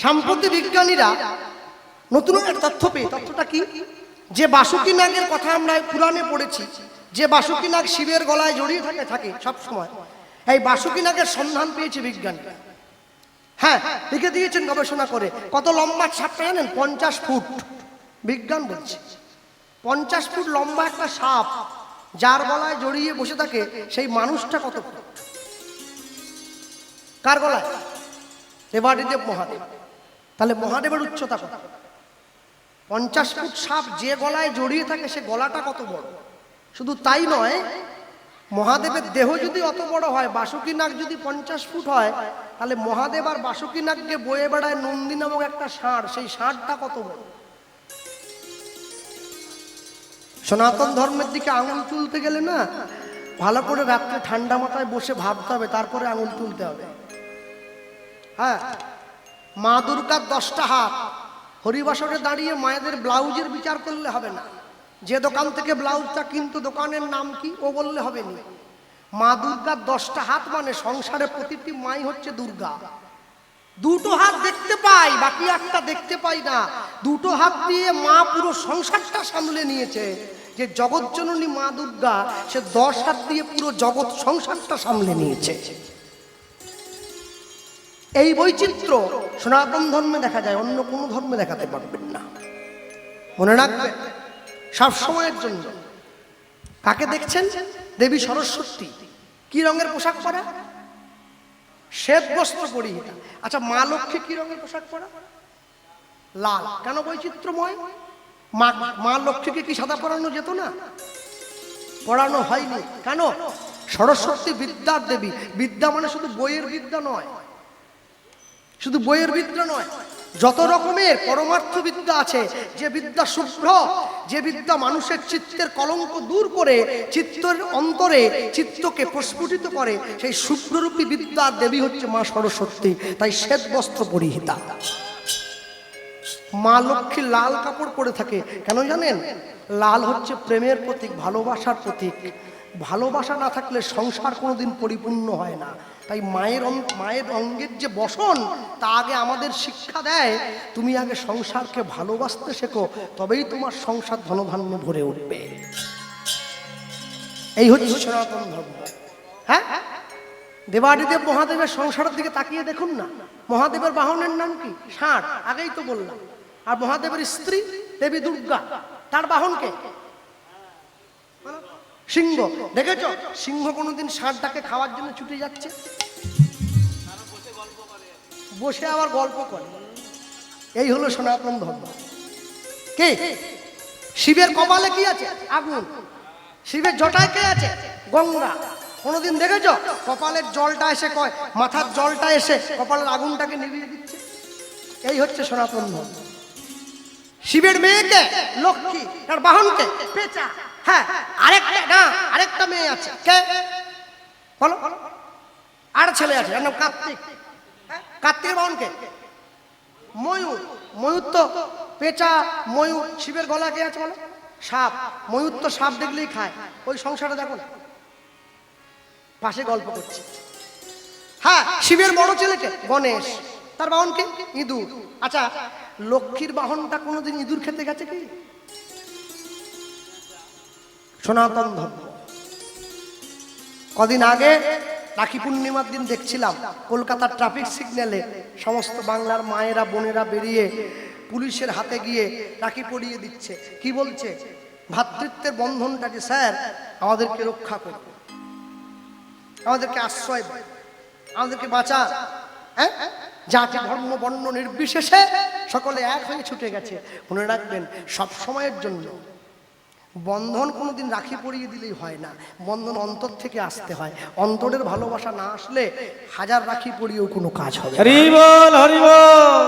সাম্প্রতি বিজ্ঞানীরা নতুন একটা তথ্য পেয়ে, তথ্যটা কি, যে বাসুকি নাগের কথা আমরা পুরাণে পড়েছি, যে বাসুকি নাগ শিবের গলায় জড়িয়ে থাকে সব সময়, এই বাসুকি নাগের সন্ধান পেয়েছে বিজ্ঞানীরা। হ্যাঁ, লিখে দিয়েছেন গবেষণা করে। কত লম্বা সাপটা জানেন? 50 ফুট। বিজ্ঞান বলছে 50 ফুট লম্বা একটা সাপ যার গলায় জড়িয়ে বসে থাকে, সেই মানুষটা কত ফুট? কার গলায়? দেবাদিদেব মহাদেব। তাহলে মহাদেবের উচ্চতা কত? 50 ফুট সাপ যে গলায় জড়িয়ে থাকে, সে গলাটা কত বড়? শুধু তাই নয়, মহাদেবের দেহ যদি অত বড় হয়, বাসুকি নাগ যদি 50 ফুট হয়, তাহলে মহাদেব আর বাসুকি নাগকে বয়ে বেড়ায় নন্দী নামক একটা ষাঁড়, সেই ষাঁড়টা কত বড়? সনাতন ধর্মের দিকে আঙুল তুলতে গেলে না, ভালো করে রাত্রে ঠান্ডা মাথায় বসে ভাবতে হবে, তারপরে আঙুল তুলতে হবে। হ্যাঁ, মা দুর্গার 10টা হাত। হরিবাসরে দাঁড়িয়ে মায়েদের ব্লাউজের বিচার করলে হবে না। যে দোকান থেকে ব্লাউজটা কিন্তু দোকানের নাম কি ও বললে হবে না। মা দুর্গার 10টা হাত মানে সংসারে প্রতিটি মাই হচ্ছে দুর্গা। দুটো হাত দেখতে পাই, বাকি একটা দেখতে পাই না। দুটো হাত দিয়ে মা পুরো সংসারটা সামলে নিয়েছে। যে জগৎ জননী মা দুর্গা, সে 10 হাত দিয়ে পুরো জগৎ সংসারটা সামলে নিয়েছে। এই বৈচিত্র্য সনাতন ধর্মে দেখা যায়, অন্য কোনো ধর্মে দেখাতে পারবেন না। মনে রাখবেন সব সময়ের জন্য। কাকে দেখছেন? দেবী সরস্বতী। কি রঙের পোশাক পরা? শ্বেত বস্ত্র পরিহিতা। আচ্ছা, মা লক্ষ্মী কি রঙের পোশাক পরা? লাল। কেন বৈচিত্র্যময়? মা লক্ষ্মীকে কি সাদা পরানো যেত না? পড়ানো হয়নি। কেন? সরস্বতী বিদ্যার দেবী। বিদ্যা মানে শুধু বইয়ের বিদ্যা নয়, শুধু বইয়ের বিদ্যা নয়, যত রকমের পরমার্থ বিদ্যা আছে। যে বিদ্যা শুভ্র, যে বিদ্যা মানুষের চিত্তের কলঙ্ক দূর করে চিত্তের অন্তরে চিত্তকে প্রস্ফুটিত করে, সেই শুভ্ররূপী বিদ্যার দেবী হচ্ছে মা সরস্বতী। তাই শ্বেত বস্ত্র পরিহিতা। মা লক্ষ্মী লাল কাপড় পরে থাকে কেন জানেন? লাল হচ্ছে প্রেমের প্রতীক, ভালোবাসার প্রতীক। ভালোবাসা না থাকলে সংসার কোনোদিন পরিপূর্ণ হয় না। তাই মায়ের অঙ্গের যে বসন, তা আগে আমাদের শিক্ষা দেয়, তুমি আগে সংসারকে ভালোবাসতে শেখো, তবেই তোমার সংসার ধনধান্য ভরে উঠবে। এই হচ্ছে সনাতন ধর্ম। হ্যাঁ, দেবাদিদেব মহাদেবের সংসারের দিকে তাকিয়ে দেখুন না। মহাদেবের বাহনের নাম কি? ষাঁড়। আগেই তো বললাম। আর মহাদেবের স্ত্রী দেবী দুর্গা, তার বাহনকে সিংহ। দেখেছ সিংহ কোনোদিন ষাঁড়টাকে খাওয়ার জন্য ছুটে যাচ্ছে? বসে আবার গল্প করে। এই হলো সনাতন ধর্ম। কে? শিবের কপালে কি আছে? আগুন। শিবের জটায় কে আছে? গঙ্গা। কোনোদিন দেখেছ কপালের জলটা এসে কয়, মাথার জলটা এসে কপালের আগুনটাকে নিভিয়ে দিচ্ছে? এই হচ্ছে সনাতন ধর্ম। শিবের মেয়েকে লক্ষ্মী, তার বাহনকে পেঁচা। হ্যাঁ, আরেকটা মেয়ে আছে। কে বলো? আর ছেলে আছে, নাম কার্তিক। কার্তিকের বাহনকে ময়ূর। ময়ূর তো পেঁচা, ময়ূর। শিবের গলা কে আছে বলো? সাপ। ময়ূর তো সাপ দেখলেই খায়। ওই সংসারে দেখো না, পাশে গল্প করছে। হ্যাঁ, শিবের বড় ছেলেকে গণেশ, তার বাহনকে ইঁদুর। আচ্ছা, লক্ষ্মীর বাহনটা কোনোদিন ইঁদুর খেতে গেছে কি? সনাতন ধর্ম। কদিন আগে রাখি পূর্ণিমার দিন দেখছিলাম কলকাতার ট্রাফিক সিগন্যালে সমস্ত বাংলার মায়েরা বোনেরা বেরিয়ে পুলিশের হাতে গিয়ে রাখি পরিয়ে দিচ্ছে। কি বলছে? ভ্রাতৃত্বের বন্ধনটা যে স্যার আমাদেরকে রক্ষা করবে, আমাদেরকে আশ্রয় দেয়, আমাদেরকে বাঁচা। হ্যাঁ, জাতি ধর্ম বর্ণ নির্বিশেষে সকলে এক হয়ে ছুটে গেছে। মনে রাখবেন সব সময়ের জন্য বন্ধন কোনোদিন রাখি পরিয়ে দিলেই হয় না, বন্ধন অন্তর থেকে আসতে হয়। অন্তরের ভালোবাসা না আসলে হাজার রাখি পরিয়েও কোনো কাজ হবে না। হরি বল, হরি বল।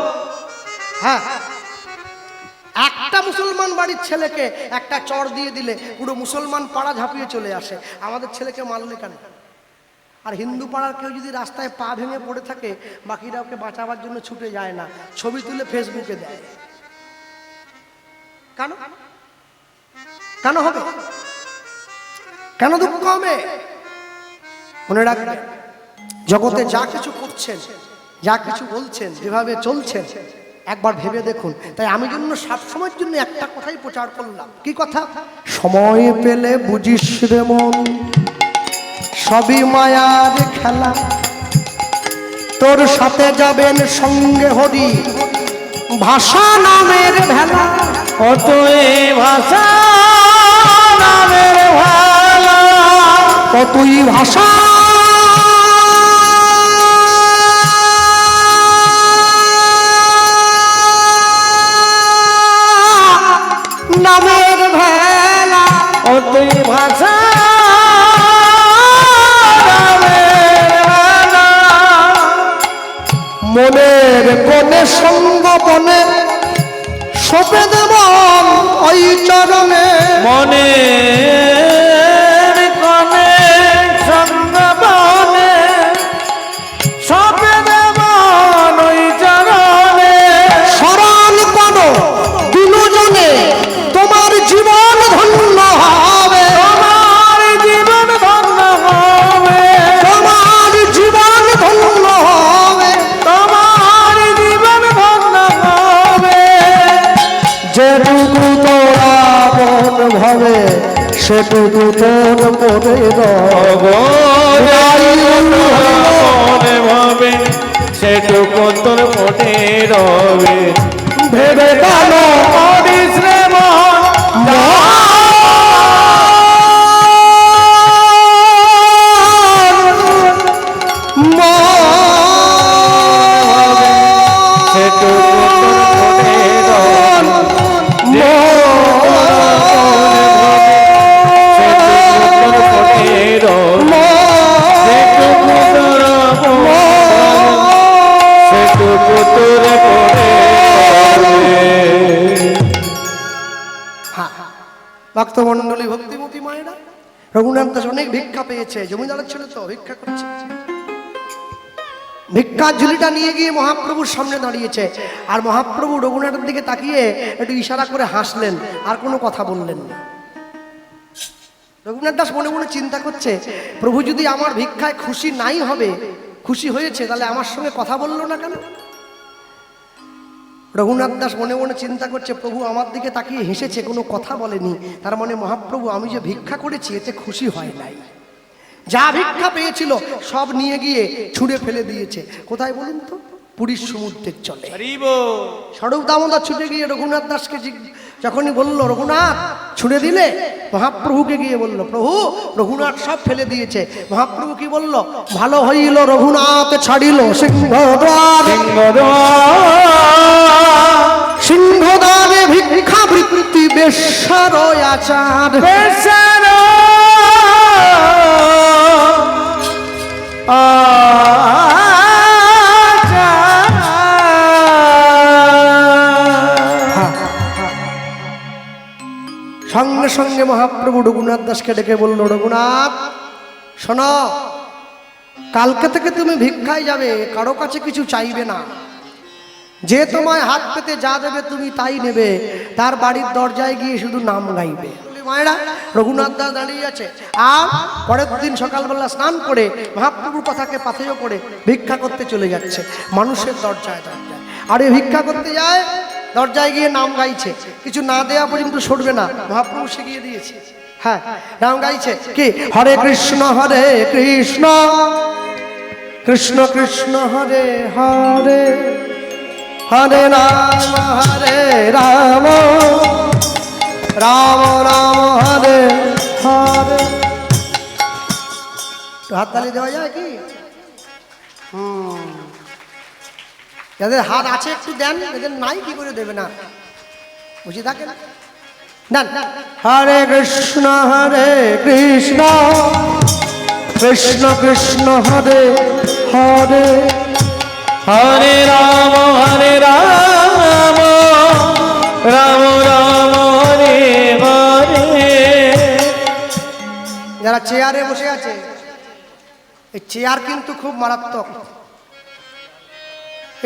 হ্যাঁ, একটা মুসলমান বাড়ির ছেলেকে একটা চড় দিয়ে দিলে পুরো মুসলমান পাড়া ঝাঁপিয়ে চলে আসে। আমাদের ছেলেকে মারলে কেন? আর হিন্দু পাড়ার কেউ যদি রাস্তায় পা ভেঙে পড়ে থাকে, বাকিরা ওকে বাঁচাবার জন্য ছুটে যায় না, ছবি তুলে ফেসবুকে দেয়। কেন? কেন হবে? কেন দুঃখ হবে? মনে রাখবেন জগতে যা কিছু করছেন যা কিছু বলছেন, যেভাবে চলছেন, একবার ভেবে দেখুন। তাই আমি জন্য সবসময়ের জন্য একটা কথাই প্রচার করলাম। কি কথা? সময় পেলে বুঝিস রে মন, সবই মায়ার খেলা। তোর সাথে যাবেন সঙ্গে হরি, ভাষা নামের ভেলা। কতই ভাষা নামের ভালা, কতই ভাষা নামের ভেলা। কতই ভাষা নামের ভালা। মনের কোণে সঙ্গ বনে সপে দেব ওই চরণে। মনের কোণে সঙ্গবনে সপে দেব ওই চরণে। স্মরণ করো দুজনে, তোমার জীবন ধন্য হবে। তোমার জীবন ধন্য হবে, তোমার জীবন ধন্য হবে। তোমার জীবন ধন্য হবে। যেটুকু তোরা মন ভাবে সেটুকু তোর মনে মনে ভাবে সেটুকু তোর মনে রবে। ভেবে গেল করিস রে মন, সেটুকু তোর মনে রবে। ভক্তমন্ডলী, ভক্তিমতী মায়েরা, রঘুনাথ দাস অনেক ভিক্ষা পেয়েছে, জমিদারের ছিল তো, ভিক্ষা করছে। ভিক্ষার ঝুলিটা নিয়ে গিয়ে মহাপ্রভুর সামনে দাঁড়িয়েছে, আর মহাপ্রভু রঘুনাথের দিকে তাকিয়ে একটু ইশারা করে হাসলেন, আর কোনো কথা বললেন না। রঘুনাথ দাস মনে মনে চিন্তা করছে, প্রভু যদি আমার ভিক্ষায় খুশি নাই হবে, খুশি হয়েছে, তাহলে আমার সঙ্গে কথা বললো না কেন? রঘুনাথ দাস মনে মনে চিন্তা করছে, প্রভু আমার দিকে তাকিয়ে হেসেছে, কোনো কথা বলেনি, তার মানে মহাপ্রভু আমি যে ভিক্ষা করেছি এতে খুশি হয় নাই। যা ভিক্ষা পেয়েছিল সব নিয়ে গিয়ে ছুঁড়ে ফেলে দিয়েছে। কোথায় বলুন তো? পুরীর সমুদ্রের চলে। স্বরূপ দামোদর ছুটে গিয়ে রঘুনাথ দাসকে যখনই বলল, রঘুনাথ ছুঁড়ে দিলে, মহাপ্রভুকে গিয়ে বলল, প্রভু রঘুনাথ সব ফেলে দিয়েছে। মহাপ্রভু কি বলল? ভালো হইল রঘুনাথ ছাড়িল সিংহদ্বার। সিংহদ্বারে ভিক্ষা বৃত্তি বেশ্যার আচার। সঙ্গে সঙ্গে মহাপ্রভু রঘুনাথ দাসকে ডেকে বলল, রঘুনাথ শোনো, কালকে থেকে তুমি ভিক্ষায় যাবে, কারো কাছে কিছু চাইবে না। যে তোমায় হাত পেতে যা দেবে তুমি তাই নেবে, তার বাড়ির দরজায় গিয়ে শুধু নাম গাইবে। মায়েরা, রঘুনাথ দাস দাঁড়িয়ে আছে, আর পরের দিন সকালবেলা স্নান করে মহাপ্রভুর কথাকে পাথেয় করে ভিক্ষা করতে চলে যাচ্ছে মানুষের দরজায় দরজায়। আরে ভিক্ষা করতে যায়, দরজায় গিয়ে নাম গাইছে, কিছু না দেওয়া পর্যন্ত সরবে না, মহাপ্রভু শিখিয়ে দিয়েছে। হ্যাঁ, নাম গাইছে কি? হরে কৃষ্ণ কৃষ্ণ কৃষ্ণ হরে হরে, হরে রাম রাম রাম হরে হরে। হাততালি দেওয়া যায় কি? যাদের হাত আছে একটু দেন, এদের নাই কি করে দেবে না? বুঝে থাকেন দেন। হরে কৃষ্ণ কৃষ্ণ কৃষ্ণ হরে হরে, হরে রাম রাম রাম হরে হরে। যারা চেয়ারে বসে আছে, এই চেয়ার কিন্তু খুব মারাত্মক।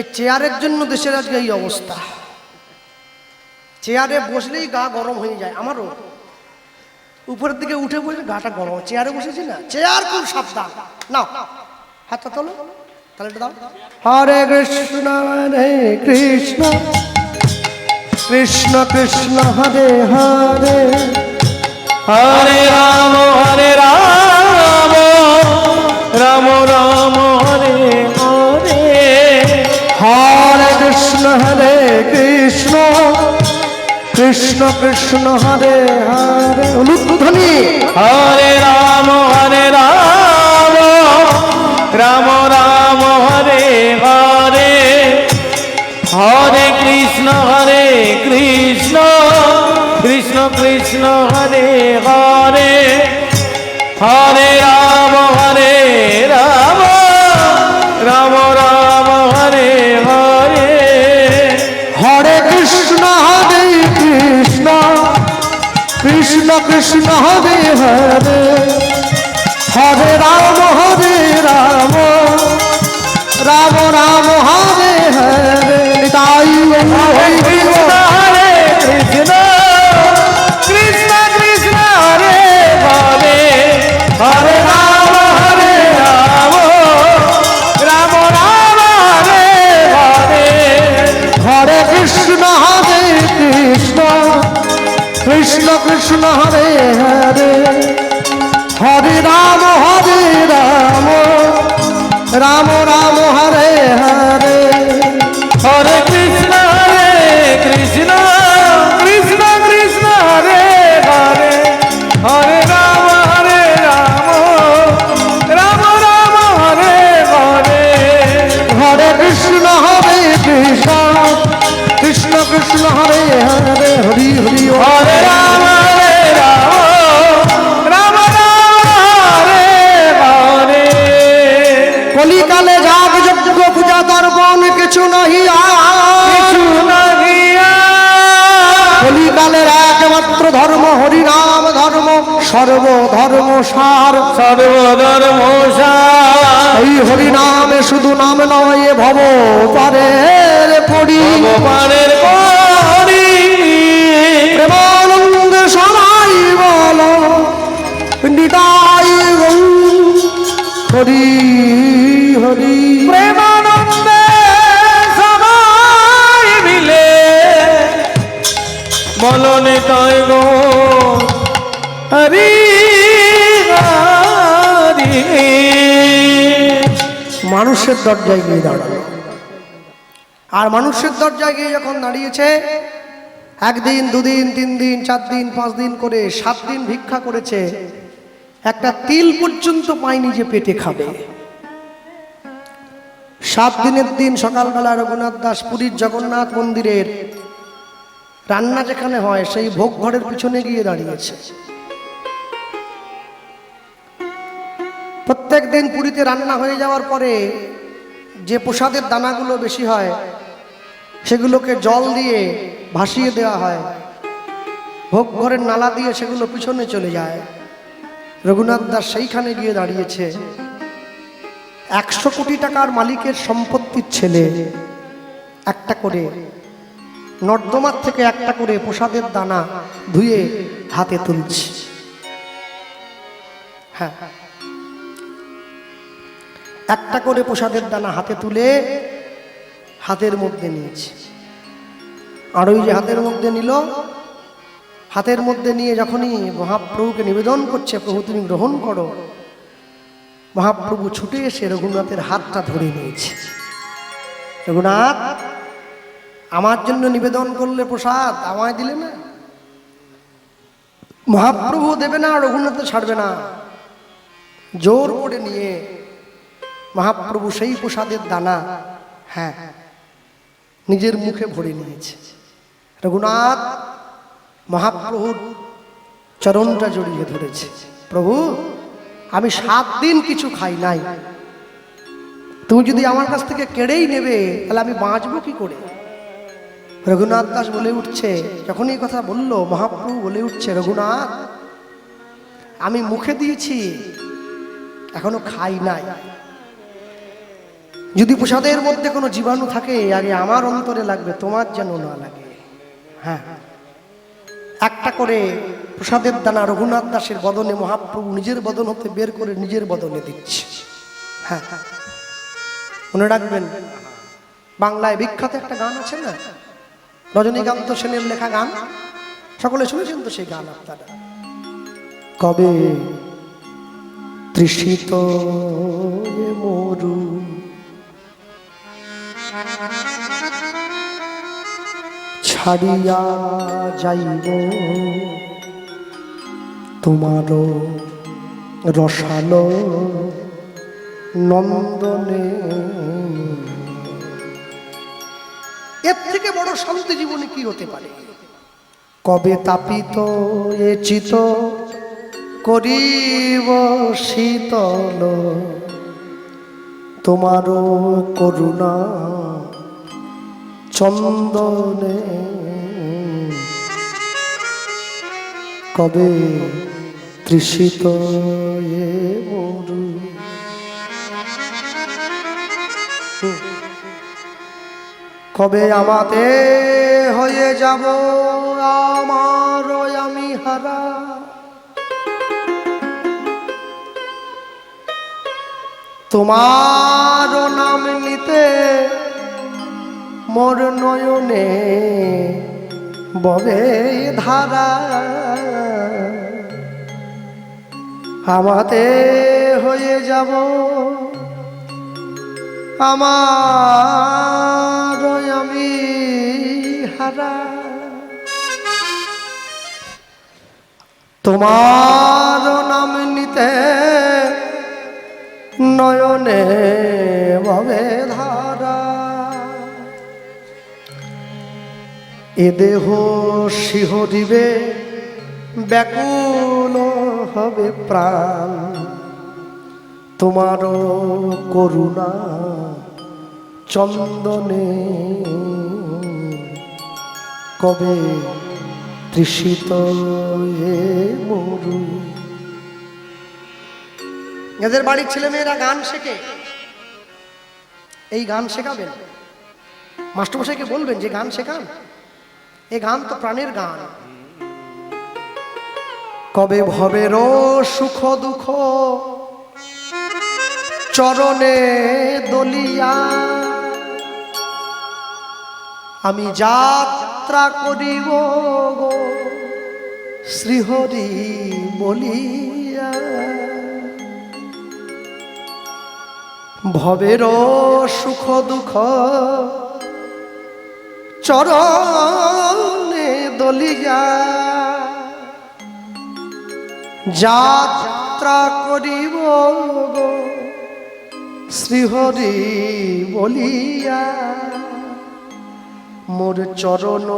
এই চেয়ারের জন্য দেশের আজকে এই অবস্থা। চেয়ারে বসলেই গা গরম হয়ে যায়। আমারও উপরের দিকে উঠে বসে গাটা গরম, চেয়ারে বসেছি না, চেয়ার খুব সাবধান। না, হাতটা তোলো, তাহলে এটা দাও। হরে কৃষ্ণ কৃষ্ণ কৃষ্ণ হরে হরে, হরে রাম রাম রাম হরে হরে, হরে কৃষ্ণ কৃষ্ণ কৃষ্ণ হরে হরে। অনুধ্বনি হরে রাম রাম রাম হরে হরে, হরে কৃষ্ণ কৃষ্ণ কৃষ্ণ হরে হরে, হরে রাম রাম রাম হরে হরে, হরে কৃষ্ণ কৃষ্ণ কৃষ্ণ হরে হরে, হরে রাম রাম রাম হরে হরে। তাই হরে কৃষ্ণ কৃষ্ণ কৃষ্ণ হরে হরে, হরে রাম রাম রাম হরে হরে, হরে কৃষ্ণ কৃষ্ণ হরে হরে, হরে রাম রাম হরে হরে। হরে কৃষ্ণ কৃষ্ণ কৃষ্ণ হরে হরে, হরে রাম রাম রাম হরে হরে, হরে কৃষ্ণ কৃষ্ণ হরে হরে, হরি হরি হরে রাম রাম হরে হরে। কলিকালে যাগ যজ্ঞ পূজা দর্পণ কিছু নহি কিছু নাহিয়া, কলিকালের একমাত্র ধর্ম হরিনাম ধর্ম, সর্বধর্ম সার। সর্বধর্ম এই হরিনামে শুধু নাম নয়, এ ভব পারের পড়ি, ভগবানের করি, প্রেমানন্দ সবাই বল নিতাই গৌ হরি হরি। প্রেমানন্দে সবাই মিলে বলনে তয় গো হরি হরি। মানুষের দরজায় গিয়ে দাঁড়ালো, আর মানুষের দরজায় গিয়ে যখন দাঁড়িয়েছে, একদিন দুদিন 3 দিন 4 দিন 5 দিন করে 7 দিন ভিক্ষা করেছে, একটা তিল পর্যন্ত পায়নি যে পেটে খাবে। 7 দিনের দিন সকালবেলা রঘুনাথ দাস পুরীর জগন্নাথ মন্দিরের রান্না যেখানে হয় সেই ভোগ ঘরের পিছনে গিয়ে দাঁড়িয়েছে। প্রত্যেক দিন পুরীতে রান্না হয়ে যাওয়ার পরে যে প্রসাদের দানাগুলো বেশি হয় সেগুলোকে জল দিয়ে ভাসিয়ে দেওয়া হয়, ভোগ ঘরের নালা দিয়ে সেগুলো পিছনে চলে যায়। রঘুনাথ দাস সেইখানে গিয়ে দাঁড়িয়েছে। 100 কোটি টাকার মালিকের সম্পত্তির ছেলে একটা করে নর্দমার থেকে একটা করে প্রসাদের দানা ধুয়ে হাতে তুলছে। হ্যাঁ, একটা করে প্রসাদের দানা হাতে তুলে হাতের মধ্যে নিয়েছে। আর ওই যে হাতের মধ্যে নিল, হাতের মধ্যে নিয়ে যখনই মহাপ্রভুকে নিবেদন করছে, প্রভু তুমি গ্রহণ করো, মহাপ্রভু ছুটে এসে রঘুনাথের হাতটা ধরে নিয়েছে। রঘুনাথ, আমার জন্য নিবেদন করলে প্রসাদ, আমায় দিলে না? মহাপ্রভু দেবে না, রঘুনাথ ছাড়বে না। জোর করে নিয়ে মহাপ্রভু সেই প্রসাদের দানা হ্যাঁ নিজের মুখে ভরে নিয়েছে। রঘুনাথ মহাপ্রভুর চরণটা জড়িয়ে ধরেছে। প্রভু, আমি 7 দিন কিছু খাই নাই, তুমি যদি আমার কাছ থেকে কেড়েই নেবে তাহলে আমি বাঁচবো কি করে? রঘুনাথ দাস বলে উঠছে, যখন এই কথা বলল মহাপ্রভু বলে উঠছে, রঘুনাথ আমি মুখে দিয়েছি, এখনো খাই নাই। যদি প্রসাদের মধ্যে কোনো জীবাণু থাকে আগে আমার অন্তরে লাগবে, তোমার যেন না লাগে। হ্যাঁ, একটা করে প্রসাদের দানা রঘুনাথ দাসের বদনে মহাপ্রভু নিজের বদন হতে বের করে নিজের বদনে দিচ্ছে। হ্যাঁ, মনে রাখবেন, বাংলায় বিখ্যাত একটা গান আছে না, রজনীকান্ত সেনের লেখা গান, সকলে শুনেছেন তো সেই গান আপনারা। কবে তৃষিত এ মরু ছাড়িয়া যাইব তোমারও রসালো নন্দনে। এর থেকে বড় শান্তি জীবনে কি হতে পারে? কবে তাপিত এ চিত করিব শীতল তোমারও করুণা চন্দনে। কবে তৃষিত এ মরু। কবে আমাতে হয়ে যাব আমার আমি হারা, তোমার নাম নিতে মোর নয়নে ববে ধারা। আমাতে হয়ে যাব আমার আমি হারা, তোমার নাম নিতে নয়নে ববে ধারা। এ দেহ শিহরিবে ব্যাকুল হবে প্রাণ, তোমারও করুণা চন্দনে। কবে তৃষিত এ মরু। এদের বাড়ির ছেলে মেয়েরা গান শেখে, এই গান শেখাবেন, মাস্টারমশাইকে বলবেন যে গান শেখান, এই গান তো প্রাণের গান। কবে ভবেরও সুখ দুঃখ চরণে দলিয়া আমি যাত্রা করিব গো শ্রীহরি বলিয়া। ভবেরও সুখ দুঃখ চরণে দলিয়া যাত্রা করিব গো শ্রীহরি বলিয়া। মোর চরণ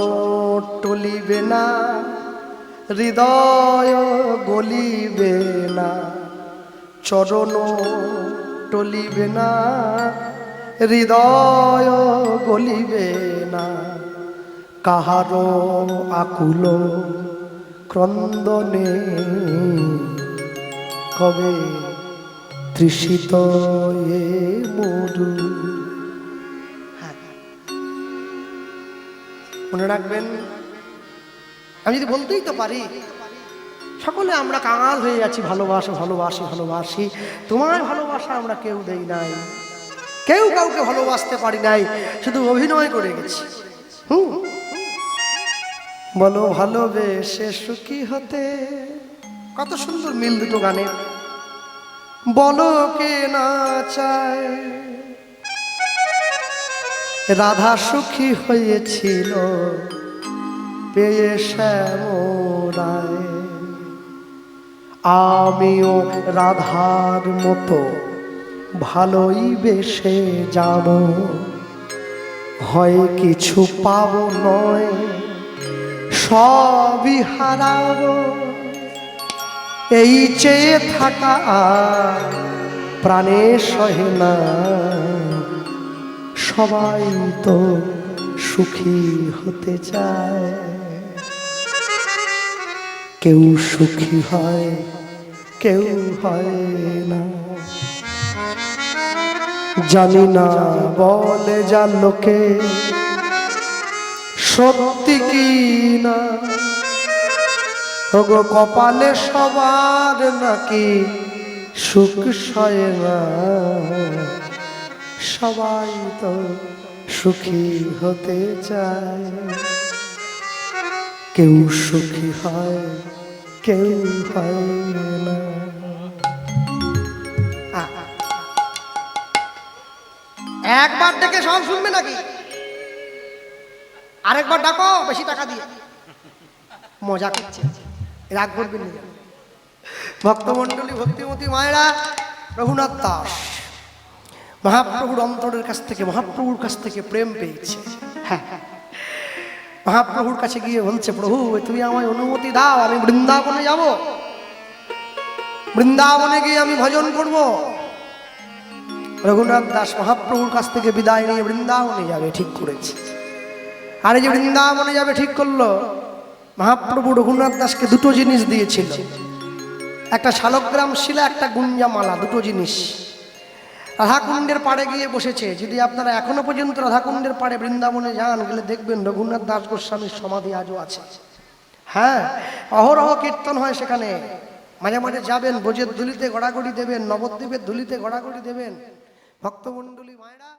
টলিবে না হৃদয় গলিবে না, চরণ টলিবে না হৃদয় গলিবে না। কাহারো আকুল ক্রন্দনে কবে তৃষিত এ মরু। মনে রাখবেন, আমি যদি বলতেই তো পারি, সকলে আমরা কাঙাল হয়ে যাচ্ছি, ভালোবাসো ভালোবাসি ভালোবাসি, তোমার ভালোবাসা আমরা কেউ দেই নাই, কেউ কাউকে ভালোবাসতে পারি নাই, শুধু অভিনয় করে গেছি। বলো ভালোবেসে সুখী হতে, কত সুন্দর মিল দুটো গানে। বলো কে না চায়, রাধা সুখী হয়েছিল পেয়ে শ্যামরায়, আমিও রাধার মতো ভালোই বেসে যাব, হয় কিছু পাবো নয় সবই হারাবো, এই চেয়ে থাকা আর প্রাণে সহে না, সবাই তো সুখী হতে চায়, কেউ সুখী হয় কেউ হয় না। জানি না বলে যা লোকে সত্যি কি না, ওগো কপালে সবার নাকি সুখ সয় না, সবাই তো সুখী হতে চায়, কেউ সুখী হয় কেউ হয় না। একবার ডেকে সব শুনবে নাকি? আরেকবার ডাকো বেশি টাকা দিয়ে। মজা করছে, রাগ করবেন না। ভক্তমণ্ডলী, ভক্তিমতী মায়েরা, রঘুনাথ দাস মহাপ্রভুর অন্তরের কাছ থেকে, মহাপ্রভুর কাছ থেকে প্রেম পেয়েছে। হ্যাঁ, মহাপ্রভুর কাছে গিয়ে বলছে, প্রভু তুমি আমায় অনুমতি দাও, আমি বৃন্দাবনে যাব, বৃন্দাবনে গিয়ে আমি ভজন করব। রঘুনাথ দাস মহাপ্রভুর কাছ থেকে বিদায় নিয়ে বৃন্দাবনে যাবে ঠিক করেছে। আর এই যে বৃন্দাবনে যাবে ঠিক করলো, মহাপ্রভু রঘুনাথ দাসকে দুটো জিনিস দিয়েছিল, একটা শালগ্রাম শিলা, একটা গুঞ্জামালা, দুটো জিনিস। রাধাকুণ্ডের পাড়ে গিয়ে বসেছে। যদি আপনারা এখনো পর্যন্ত রাধাকুণ্ডের পাড়ে বৃন্দাবনে যান, গেলে দেখবেন রঘুনাথ দাস গোস্বামীর সমাধি আজও আছে। হ্যাঁ, অহরহ কীর্তন হয় সেখানে। মাঝে মাঝে যাবেন, ব্রজের ধুলিতে গড়াগড়ি দেবেন, নবদ্বীপের ধুলিতে গড়াগড়ি দেবেন। ভক্তমণ্ডলী মায়েরা।